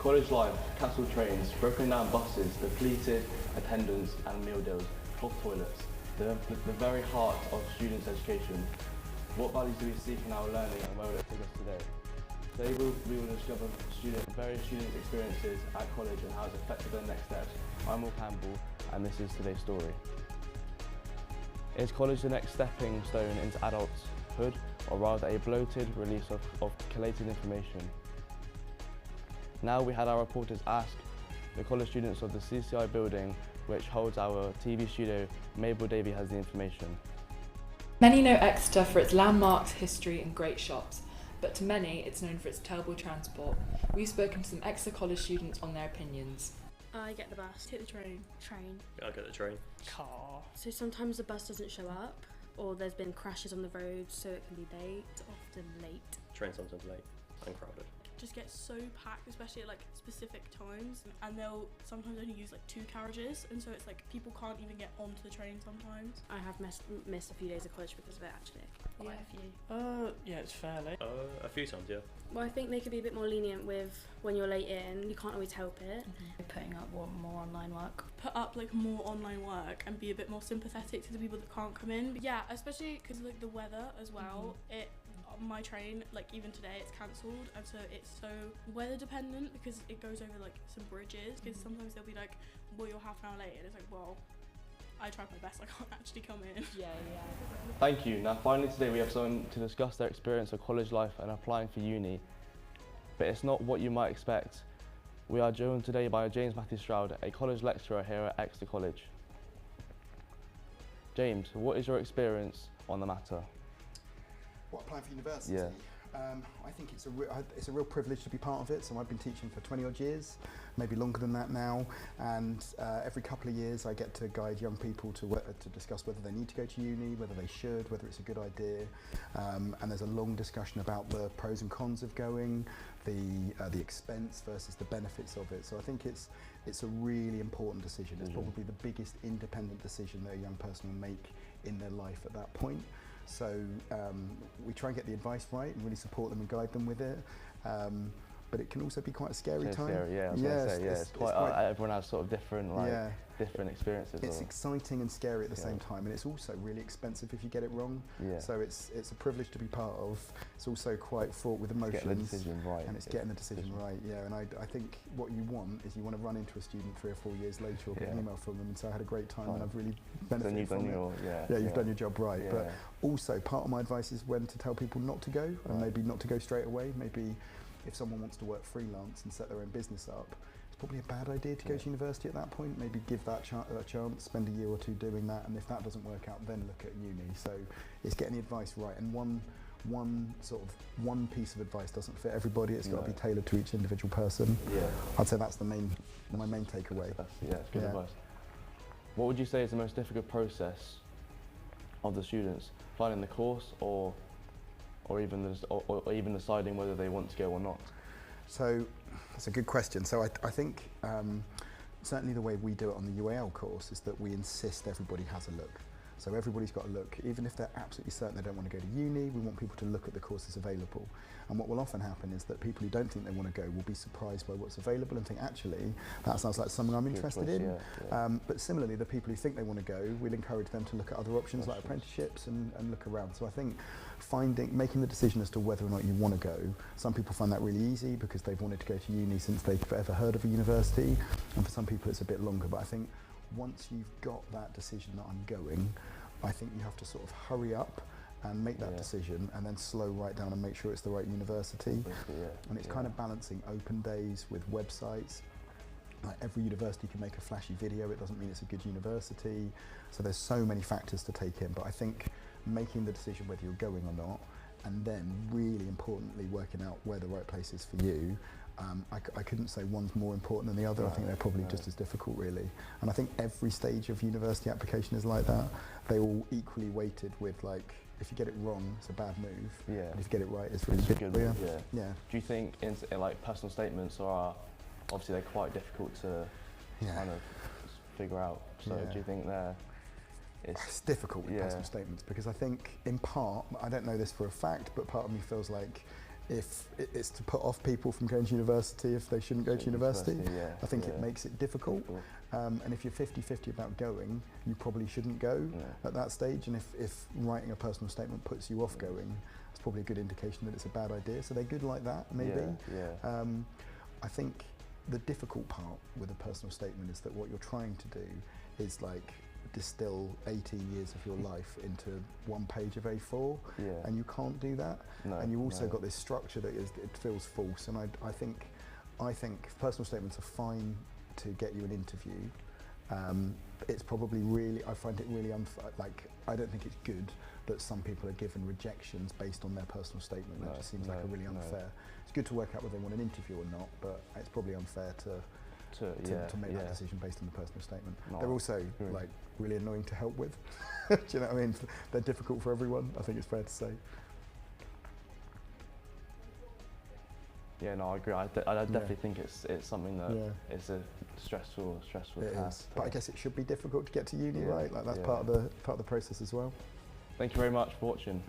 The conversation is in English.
College life, cancelled trains, broken down buses, depleted attendance and meal deals, clogged toilets, the very heart of students' education. What values do we seek in our learning and where will it take us today? Today we will discover various students' experiences at college and how it's affected their next steps. I'm Will Campbell and this is today's story. Is college the next stepping stone into adulthood, or rather a bloated release of collated information? Now we had our reporters ask the college students of the CCI building, which holds our TV studio. Mabel Davey has the information. Many know Exeter for its landmarks, history and great shops, but to many it's known for its terrible transport. We've spoken to some Exeter College students on their opinions. I get the bus. Take the train. I get the train. Car. So sometimes the bus doesn't show up, or there's been crashes on the road, so it can be late. It's often late. Train sometimes late and crowded. Just get so packed, especially at like specific times, and they'll sometimes only use like 2 carriages, and so it's like people can't even get onto the train sometimes. I have missed a few days of college because of it, actually. Quite a few. Yeah, it's fairly. A few times, yeah. Well, I think they could be a bit more lenient with when you're late in. You can't always help it. Putting up more online work. Put up like more online work and be a bit more sympathetic to the people that can't come in. But yeah, especially because like the weather as well. My train, like even today, it's cancelled, and so it's so weather dependent because it goes over like some bridges. Because sometimes they'll be like, well, you're half an hour late, and it's like, well, I tried my best, I can't actually come in. Yeah. Thank you. Now finally today we have someone to discuss their experience of college life and applying for uni. But it's not what you might expect. We are joined today by James Matthew Stroud, a college lecturer here at Exeter College. James, what is your experience on the matter? What, applying for university? Yeah. I think it's a real privilege to be part of it. So I've been teaching for 20 odd years, maybe longer than that now, and every couple of years I get to guide young people to discuss whether they need to go to uni, whether they should, whether it's a good idea, and there's a long discussion about the pros and cons of going, the expense versus the benefits of it. So I think it's a really important decision. It's probably the biggest independent decision that a young person will make in their life at that point. So we try and get the advice right and really support them and guide them with it. But it can also be quite a scary time. Scary, yeah. It's quite everyone has sort of different different experiences. It's exciting and scary at the same time, and it's also really expensive if you get it wrong. Yeah. So it's a privilege to be part of. It's also quite fraught with emotions. Getting the decision right. And it's getting the decision right. Yeah. And I think what you want is you want to run into a student 3 or 4 years later or get an email from them and say I had a great time and I've really benefited from it. You've done your job right. Yeah. But also part of my advice is when to tell people not to go, and maybe not to go straight away. Maybe if someone wants to work freelance and set their own business up, it's probably a bad idea to go to university at that point. Maybe give that a chance, spend a year or 2 doing that, and if that doesn't work out, then look at uni. So it's getting the advice right, and one piece of advice doesn't fit everybody. It's got to be tailored to each individual person. Yeah. I'd say that's my main takeaway. That's good advice. What would you say is the most difficult process of the students, finding the course or even deciding whether they want to go or not? So that's a good question. So I think certainly the way we do it on the UAL course is that we insist everybody has a look. So everybody's got a look, even if they're absolutely certain they don't want to go to uni. We want people to look at the courses available. And what will often happen is that people who don't think they want to go will be surprised by what's available and think, actually, that sounds like something I'm interested in. But similarly, the people who think they want to go, we'll encourage them to look at other options like apprenticeships and look around. So I think making the decision as to whether or not you want to go, some people find that really easy because they've wanted to go to uni since they've ever heard of a university. And for some people it's a bit longer, but I think once you've got that decision that I'm going, I think you have to sort of hurry up and make that decision and then slow right down and make sure it's the right university. And it's kind of balancing open days with websites. Like every university can make a flashy video, it doesn't mean it's a good university. So there's so many factors to take in, but I think making the decision whether you're going or not, and then really importantly working out where the right place is for you. I couldn't say one's more important than the other. I think they're probably just as difficult, really. And I think every stage of university application is like that. They're all equally weighted with, like, if you get it wrong, it's a bad move. Yeah. But if you get it right, it's really good. Yeah. Do you think in like personal statements are obviously they're quite difficult to kind of figure out? So do you think it's difficult with personal statements, because I think in part, I don't know this for a fact, but part of me feels like if it's to put off people from going to university if they shouldn't go to university. Yeah, I think it yeah. makes it difficult. And if you're 50-50 about going, you probably shouldn't go at that stage. And if writing a personal statement puts you off going, it's probably a good indication that it's a bad idea. So they're good like that, maybe. Yeah. I think the difficult part with a personal statement is that what you're trying to do is like distill 18 years of your life into one page of A4, and you can't do that. No, and you also no. got this structure that it feels false. And I think personal statements are fine to get you an interview. It's probably really, I find it really I don't think it's good that some people are given rejections based on their personal statement. That just seems like a really unfair. It's good to work out whether they want an interview or not, but it's probably unfair to make that decision based on the personal statement. No, They're also like really annoying to help with. Do you know what I mean? They're difficult for everyone, I think it's fair to say. Yeah, no, I agree. I definitely think it's something that is a stressful It task. is. But I guess it should be difficult to get to uni, Yeah, right? Like that's yeah. part of the process as well. Thank you very much for watching.